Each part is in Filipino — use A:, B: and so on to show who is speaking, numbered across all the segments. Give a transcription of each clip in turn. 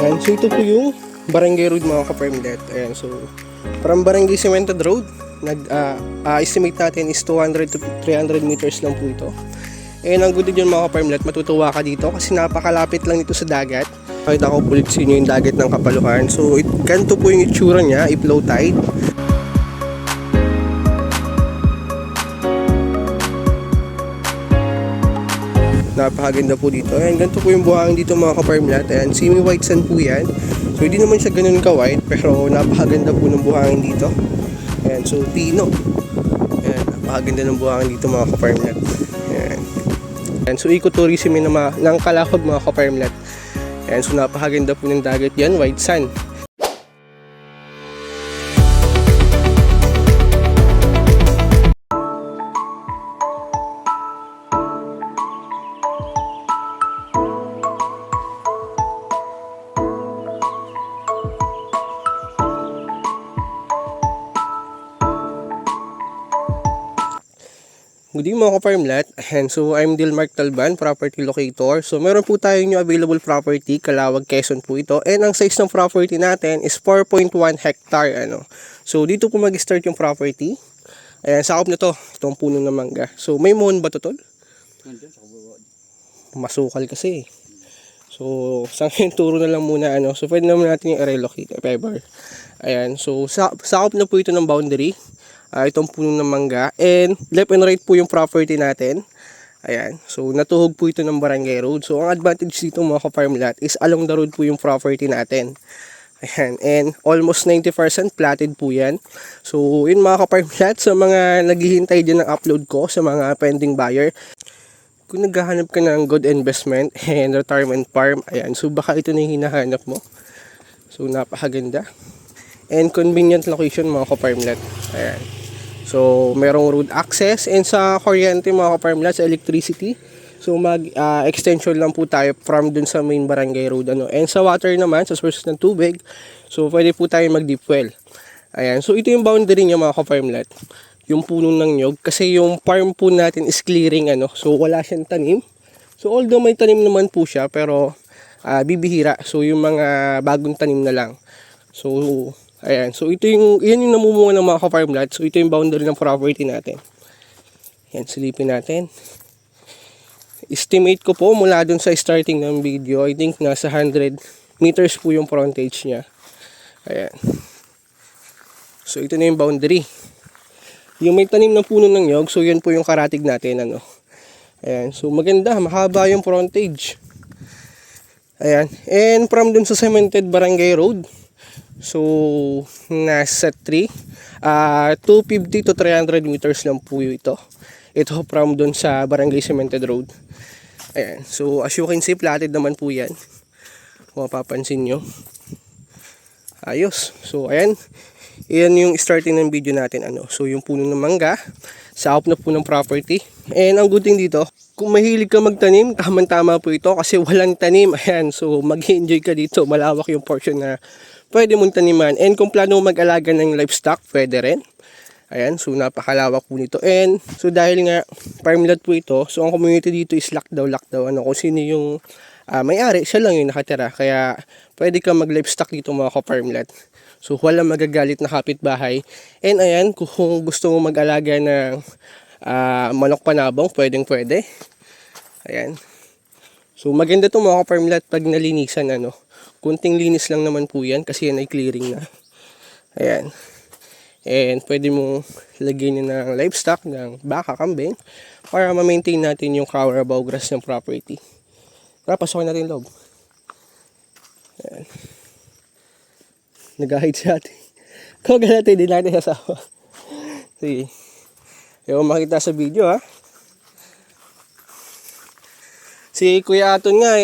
A: Ayan, so ito po yung Barangay Road mga ka-farmlet. Ayan, so from Barangay Cemented Road, estimate natin is 200 to 300 meters lang po ito. And ang good yun mga ka-farmlet, matutuwa ka dito kasi napakalapit lang dito sa dagat. Pakita ko ulit sa inyo yung dagat ng Kapaluhan. So ganito po yung itsura niya, i-flow tide. Napakaganda po dito. Ayan, ganito po yung buhangin dito mga ka-farmlet. Ayan, semi-white sand po yan. So hindi naman siya ganun ka-white, pero napakaganda po ng buhangin dito. Ayan, so pino. Ayan, napakaganda ng buhangin dito mga ka-farmlet. Ayan. Ayan, so ecotourism yun ng Calahog mga ka-farmlet. Ayan, so napakaganda po ng dagat yan, white sand. Good evening mga ka-farmlet, and so I'm Dilmark Talban, property locator. So meron po tayo yung available property, Calawag, Quezon po ito. And ang size ng property natin is 4.1 hectare. So dito po mag-start yung property. Ayan, sakop na to, itong puno ng mangga. So may mohon ba to tol? Masukal kasi. So sa ngayon turo na lang muna so pwede naman natin yung i-relocate if ever. Ayan, so sakop na po ito ng boundary. Itong puno ng mangga, and left and right po yung property natin. Ayan, so natuhog po ito ng Barangay Road. So ang advantage dito mga ka-farmlet is along the road po yung property natin. Ayan, and almost 90% platted po yan. So yun mga ka-farmlet, sa mga naghihintay din ng upload ko, sa mga pending buyer, kung naghahanap ka ng good investment and retirement farm, ayan, so baka ito na yung hinahanap mo. So napakaganda and convenient location mga ka-farmlet. Ayan, so merong road access, and sa kuryente mga ka-farmlet, sa electricity, so extension lang po tayo from dun sa main barangay road and sa water naman, sa source ng tubig, so pwede po tayo mag deep well. Ayan, so ito yung boundary niya mga ka-farmlet, yung puno ng nyog, kasi yung farm po natin is clearing so wala siyang tanim. So although may tanim naman po siya, pero bibihira, so yung mga bagong tanim na lang. So ayan, so yan yung namumunga ng mga ka-farmlet. So ito yung boundary ng property natin. Yan, silipin natin. Estimate ko po mula dun sa starting ng video, I think nasa 100 meters po yung frontage niya. Ayan. So ito na yung boundary. Yung may tanim ng puno ng nyog, so yan po yung karatig natin Ayan, so maganda, mahaba yung frontage. Ayan, and from dun sa cemented Barangay Road, so nasa 250 to 300 meters lang po ito. Ito from dun sa Barangay Cemented Road. Ayan, so as you can see, platted naman po yan, kung mapapansin nyo. Ayos. So ayan, yan yung starting ng video natin so yung puno ng mangga, sakop na po ng property. And ang good thing dito, kung mahilig ka magtanim, tamang-tama po ito kasi walang tanim. Ayan, so mag-enjoy ka dito, malawak yung portion na pwede mong taniman. And kung plano mag-alaga ng livestock, pwede rin. Ayan, so napakalawak po nito. And so dahil nga farmland po ito, so ang community dito is lockdown. Kung sino yung may-ari, siya lang yung nakatira. Kaya pwede ka mag-livestock dito mga ka-farmland. So walang magagalit na kapitbahay. And ayan, kung gusto mo mag-alaga ng manok panabong, pwede. Ayan. So maganda itong mga ka-farmland pag nalinisan kunting linis lang naman po yan kasi yan ay clearing na. Ayan. And pwede mong lagyan nyo ng livestock, ng baka, kambing, para ma-maintain natin yung Carabao grass ng property. Tara, pasokin natin loob. Ayan. Nag-hide siya ate. Kung natin, hindi natin sasawa. Sige. Ayaw makita sa video Si Kuya Aton nga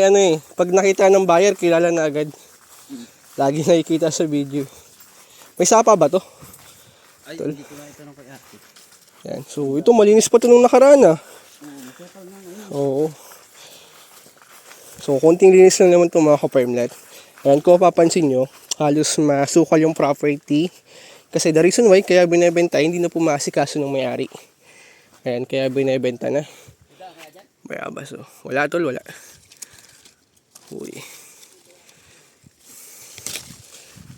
A: pag nakita ng buyer, kilala na agad. Lagi nakikita sa video. May sapa ba to?
B: Ay, hindi ko na ito ng kay ate.
A: Yan. So ito, malinis pa ito nung nakaraan Oo. So konting linis lang naman ito mga ka-farmlet. Ayan, kung mapapansin nyo, halos masukal yung property. Kasi the reason why kaya binibenta, hindi na pumasikaso ng may-ari. Ayan, kaya binibenta na. Bayabas wala tol, wala. Uy.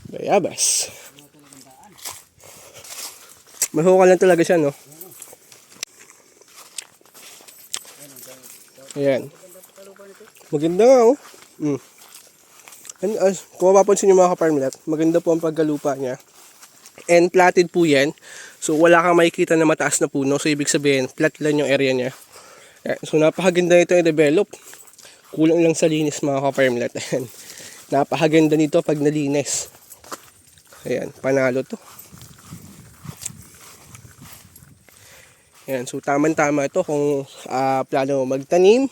A: Bayabas. Mahukal lang talaga siya, no? Ayan. Maganda nga, oh. Kung mapapansin nyo mga ka-farmlet, maganda po ang paggalupa niya. And platted po yan. So wala kang makikita na mataas na puno. So ibig sabihin, flat lang yung area niya. Ayan. So napakaganda nito i-develop. Kulang lang sa linis mga ka-farmlet. Ayan. Napakaganda nito pag nalinis. Ayan, panalo to. Ayan, so tama-tama ito kung plano magtanim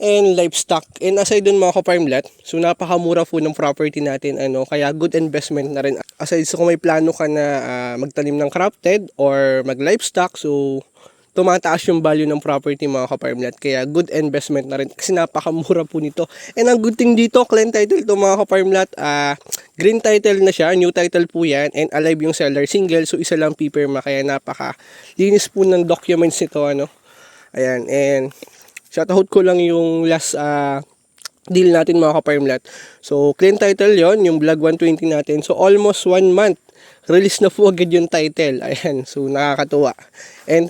A: and livestock. And aside dun mga ka-farmlet, so napakamura po ng property natin, kaya good investment na rin. Aside so kung may plano ka na magtanim ng crafted or mag-livestock, so tumataas yung value ng property mga ka-farmlet. Kaya good investment na rin kasi napakamura po nito. And ang good thing dito, clean title to mga ka-farmlet, green title na siya, new title po yan, and alive yung seller, single, so isa lang pipirma, kaya napaka linis po ng documents nito, Ayan, and shoutout ko lang yung last deal natin mga ka-farmlet. So clean title yon, yung vlog 120 natin. So almost 1 month release na po agad yung title. Ayan, so nakakatuwa. And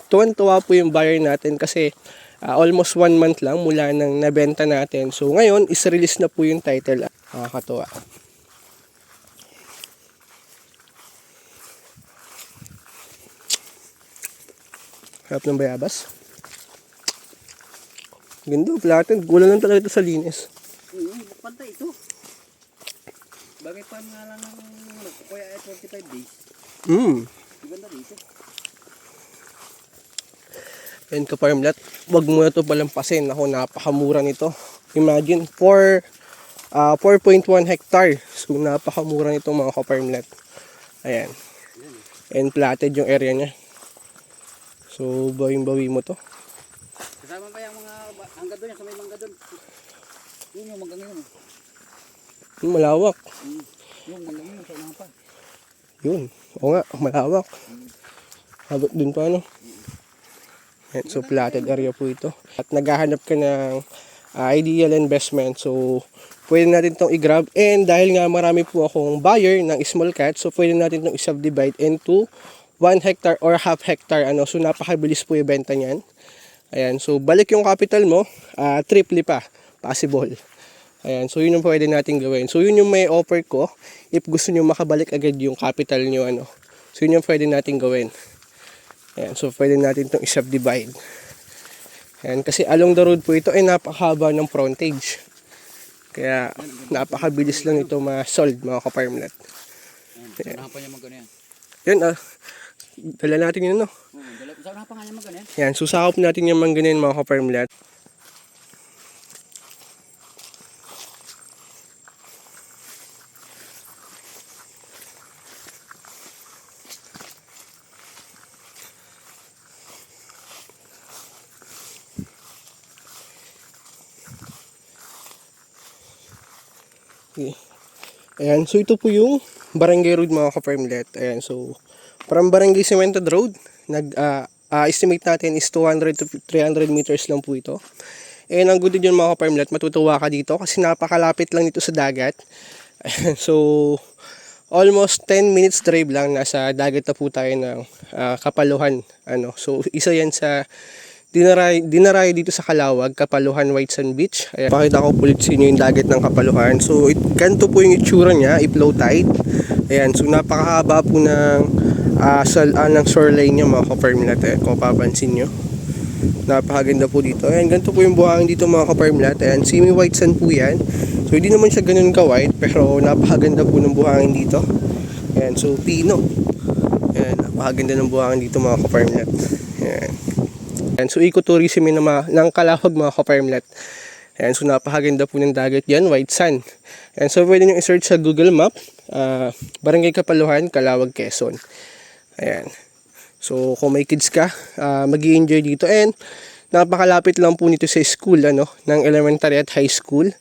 A: tuwan-tuwa po yung buyer natin kasi almost 1 month lang mula nang nabenta natin. So ngayon is release na po yung title. Nakakatuwa. Harap ng bayabas. Ganda, platin. Gulang lang talaga ito sa linis.
B: Pantay ito. Bagay pa nga lang ng kuya ay 45 days. Ganda dito.
A: And ka-farmlet, wag mo na ito palampasin. Ako, napakamura nito. Imagine, 4.1 hectare. So, napakamura nito mga ka-farmlet. Ayan. And platted yung area niya. So, bawing-bawi mo to.
B: Kasama pa yung mga hangga doon, sa may mangga doon. Yun yung mangga ngayon.
A: Yung malawak.
B: Yung mangga ngayon, sa unahan pa.
A: Yun. Oo nga, malawak. Habot dun pa, Ayan, so, platted area po ito. At naghahanap ka ng ideal investment. So, pwede natin itong i-grab. And dahil nga marami po akong buyer ng small cat, so pwede natin itong i-subdivide into 1 hectare or half hectare. So, napakabilis po ibenta niyan. Ayan, so balik yung capital mo, triple pa, possible. Ayan, so yun yung pwede natin gawin. So yun yung may offer ko, if gusto nyo makabalik agad yung capital nyo, So yun yung pwede natin gawin. Ayan, so pwede natin itong i-subdivide. Ayan, kasi along the road po ito ay napakahaba ng frontage. Kaya napakabilis lang ito ma-solve mga ka-farmlet.
B: Ayan, sa unahan pa niya magano yan.
A: Yan, dala natin yun,
B: Sa unahan pa nga niya magano yan.
A: Yan, susakop natin yung mangganin mga ka-farmlet. Okay. Ayan, so ito po yung Barangay Road mga ka-farmlet. Ayan, so from Barangay Cemented Road, estimate natin is 200 to 300 meters lang po ito. And ang good din yun mga ka-farmlet, matutuwa ka dito kasi napakalapit lang dito sa dagat. Ayan, so almost 10 minutes drive lang, nasa dagat na po tayo ng Kapaluhan. So isa yan sa Dinaray dito sa Calawag, Kapaluhan, White Sand Beach. Ayan, pakita ko ulit sa inyo yung dagat ng Kapaluhan. So, ganito po yung itsura niya, i-flow tide. Ayan, so napakahaba po ng shoreline niya mga ka-farmlet. Ayan, kung papansin nyo. Napakaganda po dito. Ayan, ganito po yung buhangin dito mga ka-farmlet. Ayan, semi-white sand po yan. So, hindi naman siya ganun ka-white, pero napakaganda po ng buhangin dito. Ayan, so pino. Ayan, napakaganda ng buhangin dito mga ka-farmlet. Ayan. Ayan, so ecotourism ng Calawag mga ka-farmlet. Ayan, so napakaganda po ng dagat yan, white sand. Ayan, so pwede nyo i-search sa Google Map, Barangay Kapaluhan, Calawag, Quezon. Ayan. So kung may kids ka, mag-i-enjoy dito. And napakalapit lang po nito sa school, ng elementary at high school.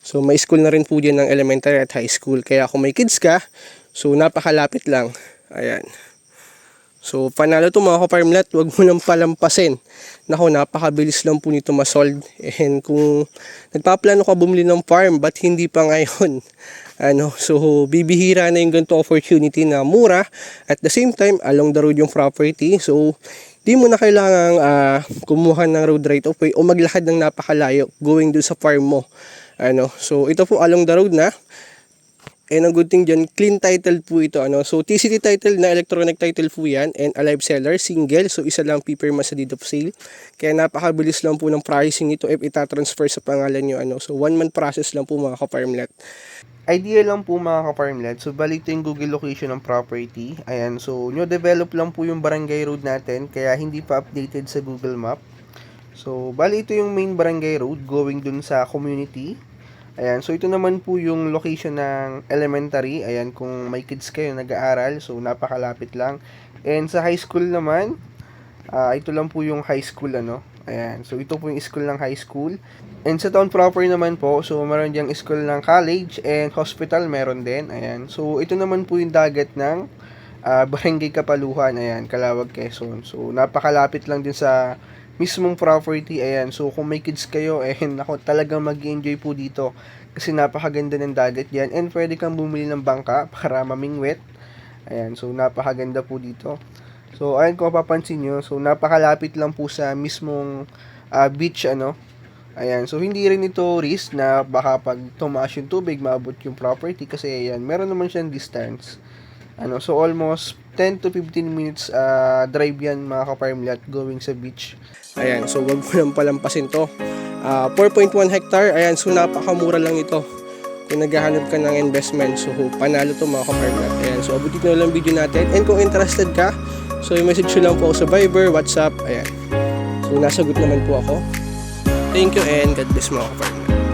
A: So may school na rin po dyan ng elementary at high school. Kaya kung may kids ka, so napakalapit lang. Ayan. So, panalo to mga ka-farmlet, huwag mo nang palampasin. Nako, napakabilis lang po nito masolve. And kung nagpaplano ka bumili ng farm, ba't hindi pa ngayon? So, bibihira na yung ganito opportunity na mura. At the same time, along the road yung property. So, di mo na kailangang kumuha ng road right of way o maglakad ng napakalayo going dun sa farm mo. So, ito po along the road na. And ang good thing dyan, clean title po ito. So, TCT title na electronic title po yan. And a live seller, single. So, isa lang pipirma sa deed of sale. Kaya napakabilis lang po ng pricing nito if itatransfer sa pangalan nyo. So, 1 month process lang po mga ka-farmlet.
C: Idea lang po mga ka-farmlet. So, bali ito yung Google location ng property. Ayan. So, new develop lang po yung barangay road natin. Kaya hindi pa updated sa Google Map. So, bali ito yung main barangay road going dun sa community. Ayan, so ito naman po yung location ng elementary. Ayan, kung may kids kayo nag-aaral, so napakalapit lang. And sa high school naman, ito lang po yung high school, Ayan, so ito po yung school ng high school. And sa town proper naman po, so meron diyang school ng college and hospital meron din. Ayan, so ito naman po yung dagat ng Barangay Kapaluhan. Ayan, Calawag, Quezon. So napakalapit lang din sa mismong property. Ayan, so kung may kids kayo, ako talagang mag-enjoy po dito kasi napakaganda ng dagat yan and pwede kang bumili ng bangka para mamingwit. Ayan, so napakaganda po dito. So ayan, kung mapapansin nyo, so napakalapit lang po sa mismong beach, Ayan, so hindi rin ito risk na baka pag tumaas yung tubig, maabot yung property kasi ayan, meron naman siyang distance. So almost 10 to 15 minutes drive yan mga ka-farmlet going sa beach.
A: Ayan, so wag mo nang palampasin to. 4.1 hectare, ayan, so napakamura lang ito. Kung naghahanap ka ng investment, so panalo to mga ka-farmlet. Ayan, so abutin na lang video natin. And kung interested ka, so i-message nyo lang po ako sa Viber, WhatsApp, ayan. So nasagot naman po ako. Thank you and God bless mga ka-farmlet.